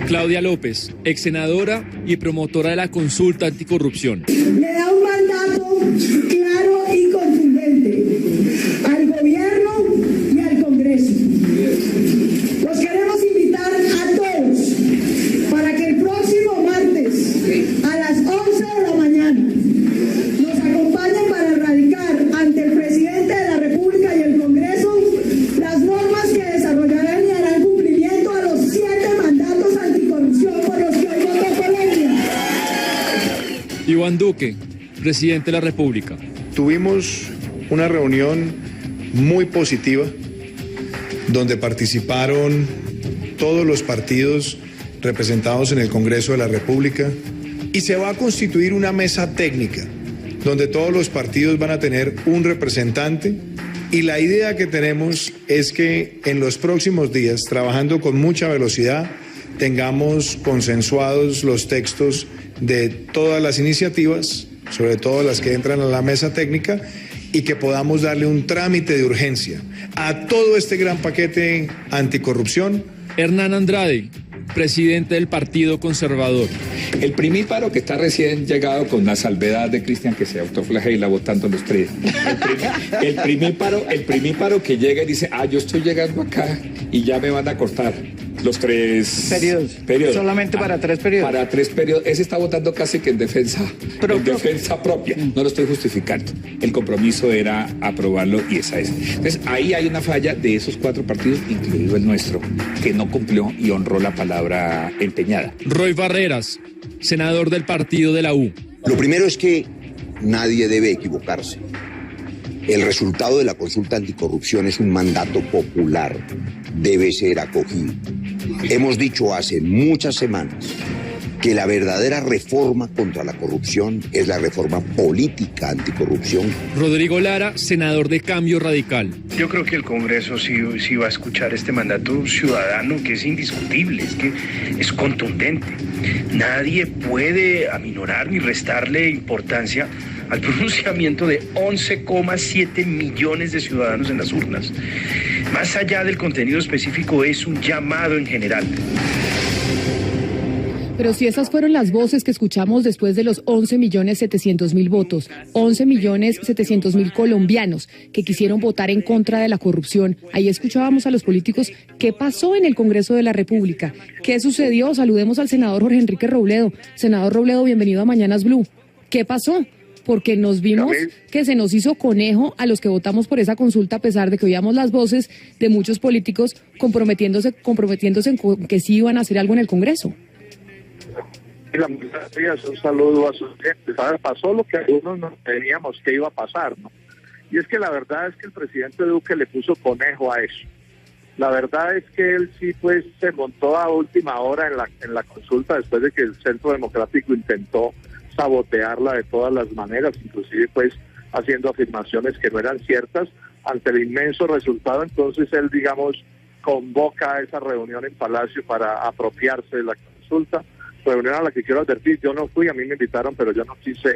Claudia López, ex senadora y promotora de la consulta anticorrupción. Le da un mandato claro y contundente al gobierno y al Congreso. Los queremos invitar a todos para que el próximo martes a las 11 de la mañana nos acompañen para erradicar ante el presidente de la República y el Congreso las normas que desarrollarán y harán cumplimiento a los 7 mandatos anticorrupción por los que hoy votó Colombia. Iván Duque, presidente de la República. Tuvimos una reunión muy positiva donde participaron todos los partidos representados en el Congreso de la República y se va a constituir una mesa técnica donde todos los partidos van a tener un representante y la idea que tenemos es que en los próximos días, trabajando con mucha velocidad, tengamos consensuados los textos de todas las iniciativas, sobre todo las que entran a la mesa técnica, y que podamos darle un trámite de urgencia a todo este gran paquete anticorrupción. Hernán Andrade, presidente del Partido Conservador. El primíparo que está recién llegado, con la salvedad de Cristian que se autoflagela votando los tres. El primíparo que llega y dice, yo estoy llegando acá y ya me van a cortar los 3 periodos. Solamente para 3 periodos. Para 3 periodos. Ese está votando casi que en defensa propia. No lo estoy justificando. El compromiso era aprobarlo y esa es. Entonces, ahí hay una falla de esos 4 partidos, incluido el nuestro, que no cumplió y honró la palabra empeñada. Roy Barreras, senador del partido de la U. Lo primero es que nadie debe equivocarse. El resultado de la consulta anticorrupción es un mandato popular, debe ser acogido. Hemos dicho hace muchas semanas que la verdadera reforma contra la corrupción es la reforma política anticorrupción. Rodrigo Lara, senador de Cambio Radical. Yo creo que el Congreso sí va a escuchar este mandato ciudadano que es indiscutible, es que es contundente. Nadie puede aminorar ni restarle importancia al pronunciamiento de 11,7 millones de ciudadanos en las urnas. Más allá del contenido específico, es un llamado en general. Pero si esas fueron las voces que escuchamos después de los 11.700.000 votos, 11.700.000 colombianos que quisieron votar en contra de la corrupción, ahí escuchábamos a los políticos. ¿Qué pasó en el Congreso de la República? ¿Qué sucedió? Saludemos al senador Jorge Enrique Robledo. Senador Robledo, bienvenido a Mañanas Blue. ¿Qué pasó? Porque nos vimos que se nos hizo conejo a los que votamos por esa consulta, a pesar de que oíamos las voces de muchos políticos comprometiéndose en que sí iban a hacer algo en el Congreso. Un saludo a sus clientes. Pasó lo que algunos no teníamos que iba a pasar, ¿no? Y es que la verdad es que el presidente Duque le puso conejo a eso. La verdad es que él sí pues se montó a última hora en la consulta, después de que el Centro Democrático intentó sabotearla de todas las maneras, inclusive pues haciendo afirmaciones que no eran ciertas. Ante el inmenso resultado, entonces él, digamos, convoca a esa reunión en Palacio para apropiarse de la consulta, reunión a la que quiero advertir, yo no fui, a mí me invitaron, pero yo no quise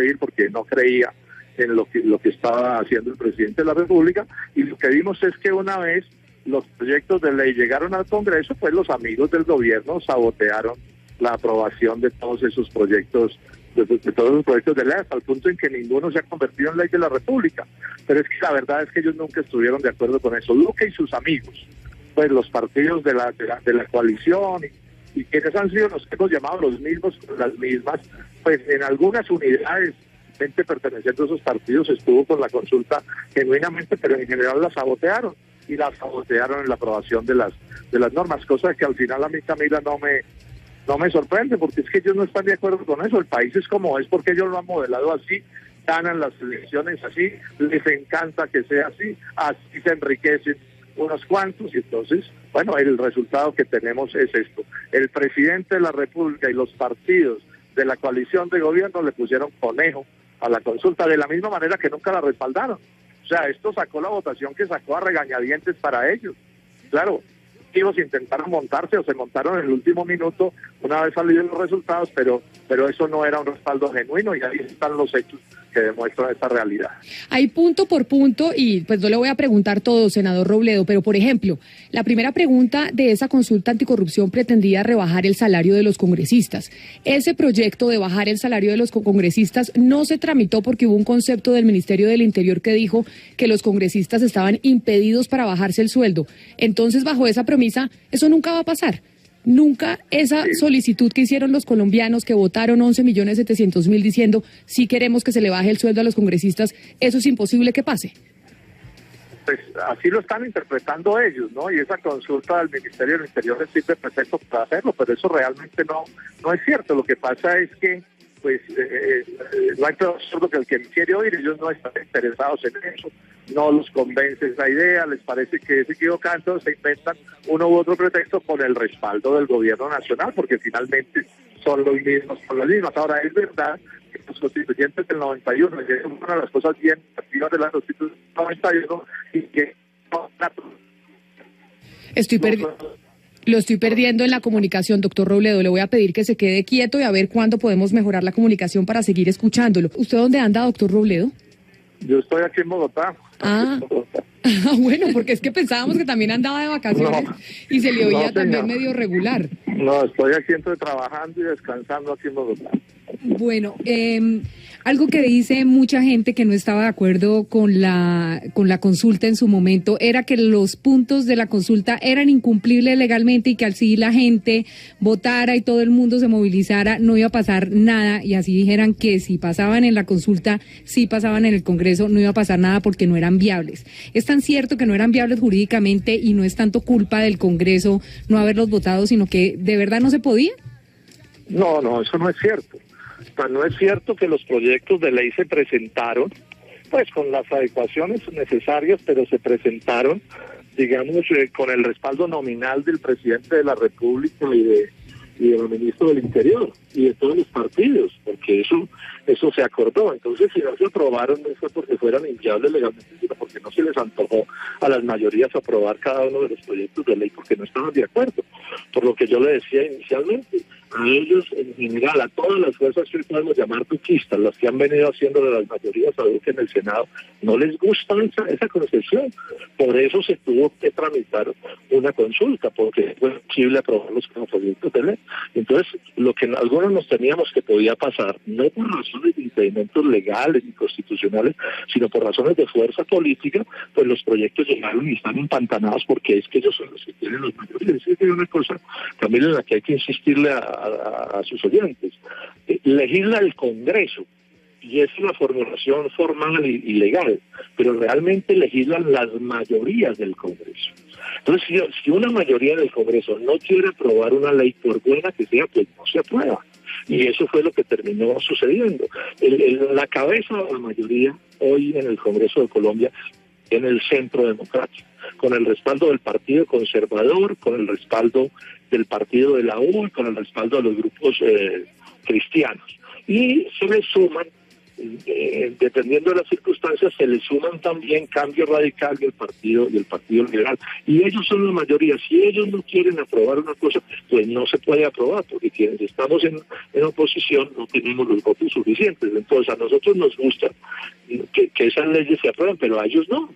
ir porque no creía en lo que estaba haciendo el presidente de la República, y lo que vimos es que una vez los proyectos de ley llegaron al Congreso, pues los amigos del gobierno sabotearon la aprobación de todos esos proyectos, de todos los proyectos de ley, hasta el punto en que ninguno se ha convertido en ley de la República. Pero es que la verdad es que ellos nunca estuvieron de acuerdo con eso. Duque y sus amigos, pues los partidos de la coalición y quienes han sido los que hemos llamado los mismos, las mismas, pues en algunas unidades, gente perteneciente a esos partidos estuvo con la consulta genuinamente, pero en general la sabotearon, y la sabotearon en la aprobación de las normas, cosa que al final a mí, Camila, no me sorprende, porque es que ellos no están de acuerdo con eso. El país es como es porque ellos lo han modelado así, ganan las elecciones así, les encanta que sea así se enriquecen unos cuantos, y entonces, bueno, el resultado que tenemos es esto. El presidente de la República y los partidos de la coalición de gobierno le pusieron conejo a la consulta, de la misma manera que nunca la respaldaron. O sea, esto sacó la votación que sacó a regañadientes para ellos. Claro, ellos intentaron montarse o se montaron en el último minuto una vez salidos los resultados, pero eso no era un respaldo genuino, y ahí están los hechos que demuestran esta realidad. Hay punto por punto, y pues no le voy a preguntar todo, senador Robledo, pero por ejemplo, la primera pregunta de esa consulta anticorrupción pretendía rebajar el salario de los congresistas. Ese proyecto de bajar el salario de los congresistas no se tramitó porque hubo un concepto del Ministerio del Interior que dijo que los congresistas estaban impedidos para bajarse el sueldo. Entonces, bajo esa premisa, eso nunca va a pasar. Nunca esa solicitud que hicieron los colombianos que votaron 11.700.000 diciendo sí queremos que se le baje el sueldo a los congresistas, eso es imposible que pase. Pues así lo están interpretando ellos, ¿no? Y esa consulta del Ministerio del Interior les sirve pretexto para hacerlo, pero eso realmente no es cierto. Lo que pasa es que pues no hay peor sordo que el que quiere oír, ellos no están interesados en eso, no los convence esa idea, les parece que es equivocado, entonces se inventan uno u otro pretexto con el respaldo del gobierno nacional, porque finalmente son los mismos, son las mismas. Ahora, es verdad que los constituyentes del 91, y es una de las cosas bien activas de la Constitución del 91, y que Lo estoy perdiendo en la comunicación, doctor Robledo. Le voy a pedir que se quede quieto y a ver cuándo podemos mejorar la comunicación para seguir escuchándolo. ¿Usted dónde anda, doctor Robledo? Yo estoy aquí en Bogotá. Bueno, porque es que pensábamos que también andaba de vacaciones y se le oía también medio regular. No, estoy aquí trabajando y descansando aquí en Bogotá. Bueno, algo que dice mucha gente que no estaba de acuerdo con la consulta en su momento era que los puntos de la consulta eran incumplibles legalmente y que así la gente votara y todo el mundo se movilizara, no iba a pasar nada, y así dijeran que si pasaban en la consulta, si pasaban en el Congreso, no iba a pasar nada porque no eran viables. Es tan cierto que no eran viables jurídicamente y no es tanto culpa del Congreso no haberlos votado, sino que de verdad no se podía. No, eso no es cierto. No es cierto que los proyectos de ley se presentaron, pues con las adecuaciones necesarias, pero se presentaron, digamos, con el respaldo nominal del presidente de la República y del ministro del Interior y de todos los partidos, porque eso se acordó. Entonces, si no se aprobaron, no fue porque fueran inviables legalmente, sino porque no se les antojó a las mayorías aprobar cada uno de los proyectos de ley porque no estaban de acuerdo. Por lo que yo le decía inicialmente, a ellos en general, a todas las fuerzas que podemos llamar duquistas, las que han venido haciendo de las mayorías a Duque en el Senado, no les gusta esa concesión. Por eso se tuvo que tramitar una consulta, porque fue posible aprobarlos como proyectos de ley. Entonces, lo que algunos nos temíamos que podía pasar, no por razones de impedimentos legales ni constitucionales, sino por razones de fuerza política, pues los proyectos llegaron y están empantanados porque es que ellos son los que tienen los mayores. Es una cosa también en la que hay que insistirle a sus oyentes. Legisla el Congreso, y es una formulación formal y legal, pero realmente legislan las mayorías del Congreso. Entonces, si una mayoría del Congreso no quiere aprobar una ley, por buena que sea, pues no se aprueba. Y eso fue lo que terminó sucediendo. La cabeza de la mayoría hoy en el Congreso de Colombia, en el centro democrático, con el respaldo del Partido Conservador, con el respaldo del Partido de la U y con el respaldo de los grupos cristianos. Y se le suman, dependiendo de las circunstancias, se le suman también Cambio Radical y el Partido Liberal. Y ellos son la mayoría. Si ellos no quieren aprobar una cosa, pues no se puede aprobar, porque quienes estamos en oposición no tenemos los votos suficientes. Entonces, a nosotros nos gusta que esas leyes se aprueben, pero a ellos no.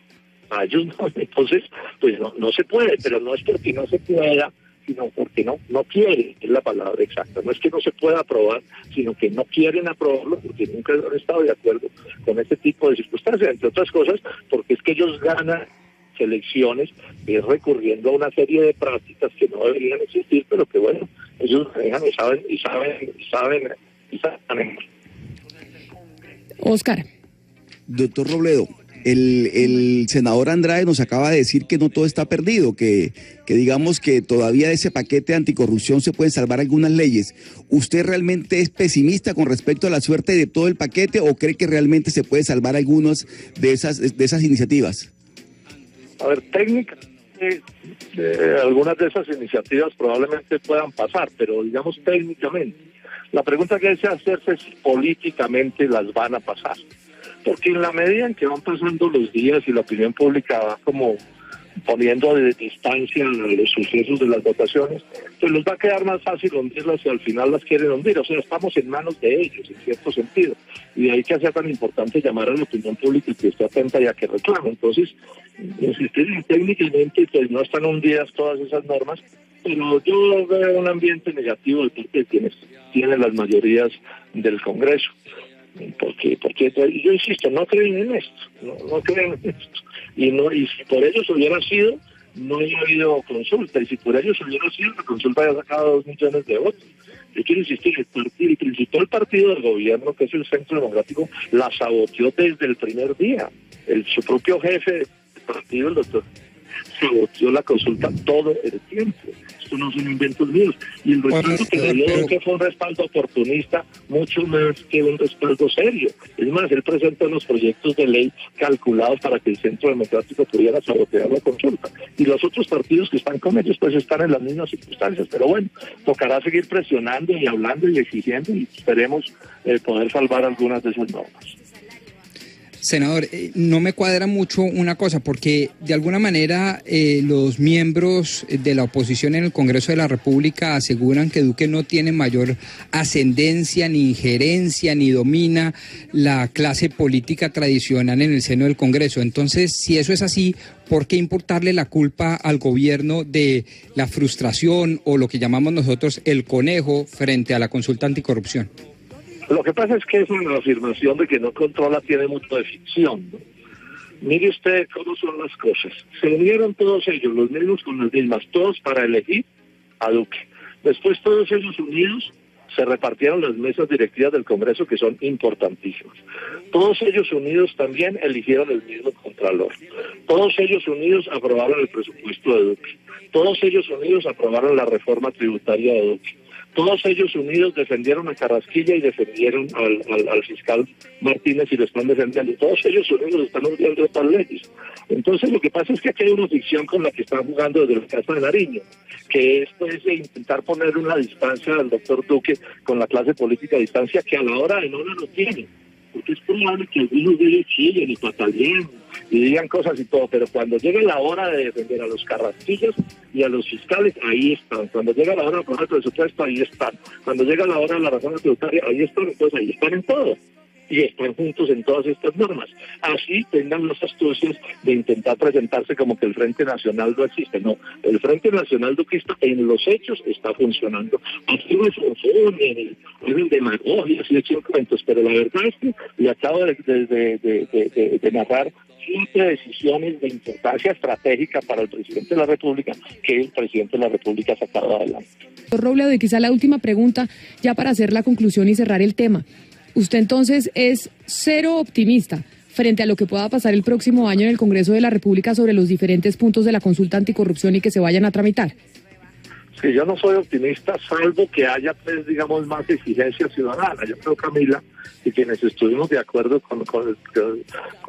A ellos no. Entonces, pues no se puede, pero no es porque no se pueda, sino porque no quieren, es la palabra exacta. No es que no se pueda aprobar, sino que no quieren aprobarlo porque nunca han estado de acuerdo con este tipo de circunstancias, entre otras cosas, porque es que ellos ganan elecciones recurriendo a una serie de prácticas que no deberían existir, pero que bueno, ellos dejan y saben. Oscar. Doctor Robledo, el senador Andrade nos acaba de decir que no todo está perdido, que digamos que todavía de ese paquete de anticorrupción se pueden salvar algunas leyes. ¿Usted realmente es pesimista con respecto a la suerte de todo el paquete o cree que realmente se puede salvar algunas de esas iniciativas? A ver, técnicamente algunas de esas iniciativas probablemente puedan pasar, pero digamos técnicamente. La pregunta que hay que hacerse es si políticamente las van a pasar. Porque en la medida en que van pasando los días y la opinión pública va como poniendo de distancia los sucesos de las votaciones, pues les va a quedar más fácil hundirlas si al final las quieren hundir. O sea, estamos en manos de ellos, en cierto sentido. Y de ahí que sea tan importante llamar a la opinión pública y que esté atenta y a que reclame. Entonces, insistir técnicamente, pues no están hundidas todas esas normas, pero yo veo un ambiente negativo de parte de quienes tienen las mayorías del Congreso. Porque yo insisto, no creen en esto, no creen en esto. Y si por ellos hubiera sido, no hubiera habido consulta, y si por ellos hubiera sido, la consulta había sacado 2 millones de votos. Yo quiero insistir, el principal partido del gobierno, que es el Centro Democrático, la saboteó desde el primer día. Su propio jefe del partido, el doctor, saboteó la consulta todo el tiempo. Esto no son inventos míos. Y el respaldo que le dio que fue un respaldo oportunista, mucho más que un respaldo serio. Es más, él presenta unos proyectos de ley calculados para que el Centro Democrático pudiera sabotear la consulta. Y los otros partidos que están con ellos, pues están en las mismas circunstancias. Pero bueno, tocará seguir presionando y hablando y exigiendo, y esperemos poder salvar algunas de esas normas. Senador, no me cuadra mucho una cosa, porque de alguna manera los miembros de la oposición en el Congreso de la República aseguran que Duque no tiene mayor ascendencia, ni injerencia, ni domina la clase política tradicional en el seno del Congreso. Entonces, si eso es así, ¿por qué imputarle la culpa al gobierno de la frustración o lo que llamamos nosotros el conejo frente a la consulta anticorrupción? Lo que pasa es que esa afirmación de que no controla tiene mucho de ficción, ¿no? Mire usted cómo son las cosas. Se unieron todos ellos, los mismos con las mismas, todos para elegir a Duque. Después todos ellos unidos se repartieron las mesas directivas del Congreso, que son importantísimas. Todos ellos unidos también eligieron el mismo contralor. Todos ellos unidos aprobaron el presupuesto de Duque. Todos ellos unidos aprobaron la reforma tributaria de Duque. Todos ellos unidos defendieron a Carrasquilla y defendieron al fiscal Martínez y lo están defendiendo. Todos ellos unidos están hundiendo estas leyes. Entonces lo que pasa es que aquí hay una ficción con la que están jugando desde la Casa de Nariño, que esto es de intentar poner una distancia al doctor Duque con la clase política, distancia que a la hora de no lo tiene. Porque es probable que algunos de ellos chillen y patalleen y digan cosas y todo, pero cuando llegue la hora de defender a los Carrasquillas y a los fiscales, ahí están. Cuando llega la hora de aprobar el presupuesto, ahí están. Cuando llega la hora de la reforma tributaria, ahí están. Entonces ahí están en todo. Y están juntos en todas estas normas. Así tengan las astucias de intentar presentarse como que el Frente Nacional no existe. No, el Frente Nacional duquista en los hechos está funcionando. Así no es un demagogia, así echen cuentos, pero la verdad es que le acabo de narrar 7 decisiones de importancia estratégica para el presidente de la República que el presidente de la República ha sacado adelante. Robledo, y quizá la última pregunta, ya para hacer la conclusión y cerrar el tema. Usted entonces es cero optimista frente a lo que pueda pasar el próximo año en el Congreso de la República sobre los diferentes puntos de la consulta anticorrupción y que se vayan a tramitar. Sí, yo no soy optimista, salvo que haya, pues, digamos, más exigencia ciudadana. Yo creo, Camila, que quienes estuvimos de acuerdo con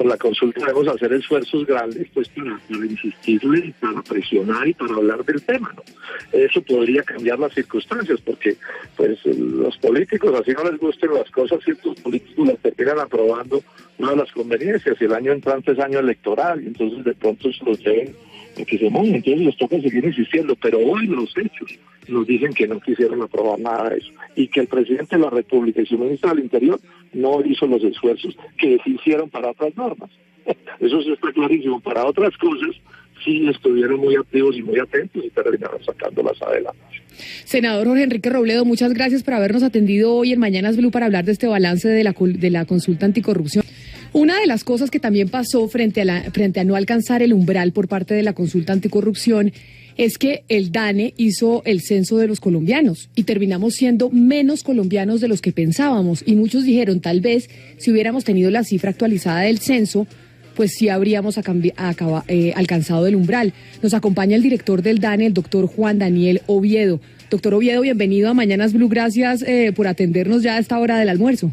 la consulta debemos hacer esfuerzos grandes, pues, para insistirle, para presionar y para hablar del tema, ¿no? Eso podría cambiar las circunstancias, porque, pues, los políticos, así no les gusten las cosas, ciertos políticos las terminan aprobando una de las conveniencias, y el año entrante es año electoral, y entonces de pronto se los deben que se mueven, entonces les toca seguir insistiendo, pero hoy los hechos nos dicen que no quisieron aprobar nada de eso, y que el presidente de la República y su ministro del Interior no hizo los esfuerzos que se hicieron para otras normas. Eso sí está clarísimo. Para otras cosas sí estuvieron muy activos y muy atentos y terminaron sacándolas adelante. Senador Jorge Enrique Robledo, muchas gracias por habernos atendido hoy en Mañanas Blue para hablar de este balance de la consulta anticorrupción. Una de las cosas que también pasó frente a no alcanzar el umbral por parte de la consulta anticorrupción es que el DANE hizo el censo de los colombianos y terminamos siendo menos colombianos de los que pensábamos. Y muchos dijeron, tal vez, si hubiéramos tenido la cifra actualizada del censo, pues sí habríamos alcanzado el umbral. Nos acompaña el director del DANE, el doctor Juan Daniel Oviedo. Doctor Oviedo, bienvenido a Mañanas Blue. Gracias por atendernos ya a esta hora del almuerzo.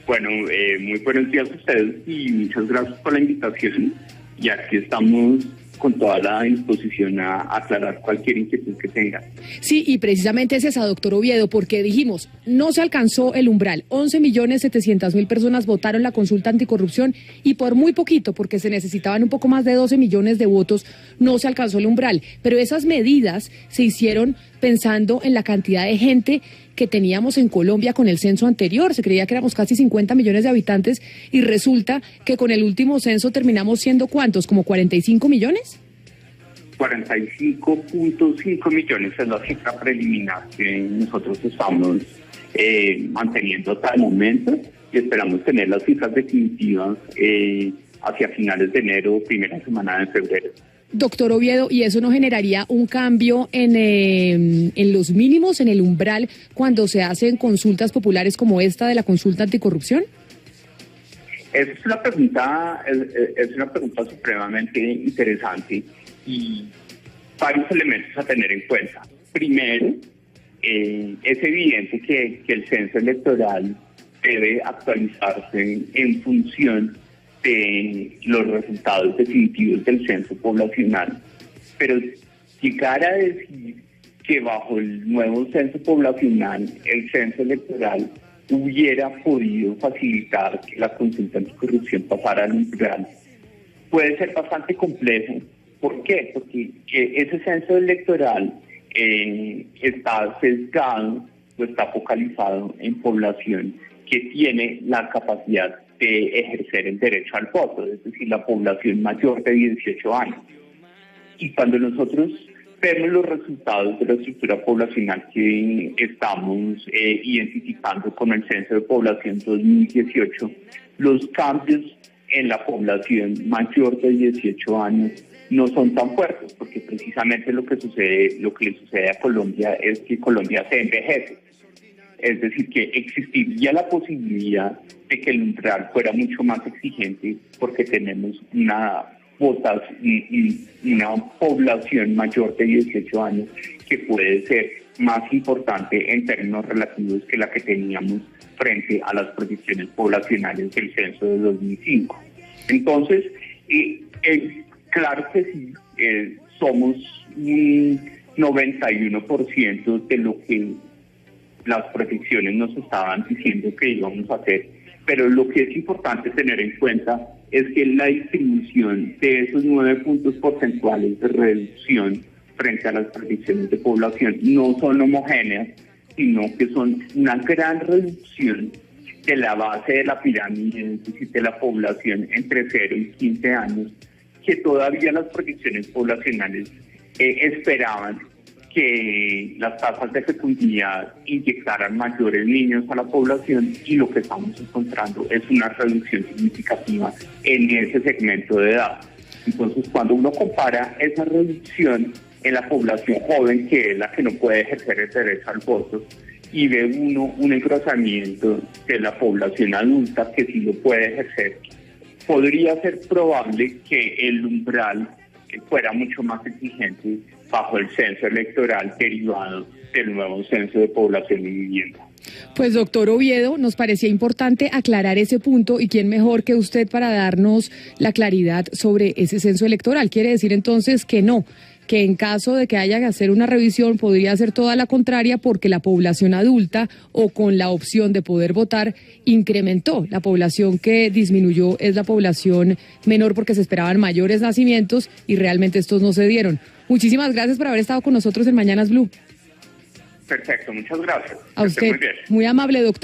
Bueno, muy buenos días a ustedes y muchas gracias por la invitación. Y aquí estamos con toda la disposición a aclarar cualquier inquietud que tengan. Sí, y precisamente es esa, doctor Oviedo, porque dijimos, no se alcanzó el umbral. 11.700.000 personas votaron la consulta anticorrupción y por muy poquito, porque se necesitaban un poco más de 12 millones de votos, no se alcanzó el umbral. Pero esas medidas se hicieron pensando en la cantidad de gente que teníamos en Colombia con el censo anterior. Se creía que éramos casi 50 millones de habitantes y resulta que con el último censo terminamos siendo ¿cuántos? ¿Como 45 millones? 45.5 millones es la cifra preliminar que nosotros estamos manteniendo hasta el momento y esperamos tener las cifras definitivas hacia finales de enero, primera semana de febrero. Doctor Oviedo, ¿y eso no generaría un cambio en los mínimos, en el umbral, cuando se hacen consultas populares como esta de la consulta anticorrupción? Es una pregunta supremamente interesante y varios elementos a tener en cuenta. Primero, es evidente que el censo electoral debe actualizarse en función de los resultados definitivos del censo poblacional, pero llegar a decir que bajo el nuevo censo poblacional el censo electoral hubiera podido facilitar que la consulta anticorrupción pasara al umbral puede ser bastante complejo. ¿Por qué? Porque ese censo electoral está sesgado o está focalizado en población que tiene la capacidad de ejercer el derecho al voto, es decir, la población mayor de 18 años. Y cuando nosotros vemos los resultados de la estructura poblacional que estamos identificando con el Censo de Población 2018, los cambios en la población mayor de 18 años no son tan fuertes, porque precisamente lo que le sucede a Colombia es que Colombia se envejece. Es decir, que existiría la posibilidad de que el umbral fuera mucho más exigente porque tenemos una población mayor de 18 años que puede ser más importante en términos relativos que la que teníamos frente a las proyecciones poblacionales del censo de 2005. Entonces, claro que sí, somos un 91% de lo que las proyecciones nos estaban diciendo que íbamos a hacer, pero lo que es importante tener en cuenta es que la distribución de esos 9 puntos porcentuales de reducción frente a las proyecciones de población no son homogéneas, sino que son una gran reducción de la base de la pirámide, es decir, de la población entre 0 y 15 años, que todavía las proyecciones poblacionales esperaban que las tasas de fecundidad inyectaran mayores niños a la población, y lo que estamos encontrando es una reducción significativa en ese segmento de edad. Entonces, cuando uno compara esa reducción en la población joven, que es la que no puede ejercer el derecho al voto, y ve uno un engrosamiento de la población adulta que sí lo puede ejercer, podría ser probable que el umbral fuera mucho más exigente bajo el censo electoral derivado del nuevo censo de población y vivienda. Pues doctor Oviedo, nos parecía importante aclarar ese punto, y quién mejor que usted para darnos la claridad sobre ese censo electoral. Quiere decir entonces que no, que en caso de que haya que hacer una revisión podría ser toda la contraria, porque la población adulta, o con la opción de poder votar, incrementó. La población que disminuyó es la población menor, porque se esperaban mayores nacimientos y realmente estos no se dieron. Muchísimas gracias por haber estado con nosotros en Mañanas Blue. Perfecto, muchas gracias. A usted, muy amable, doctor.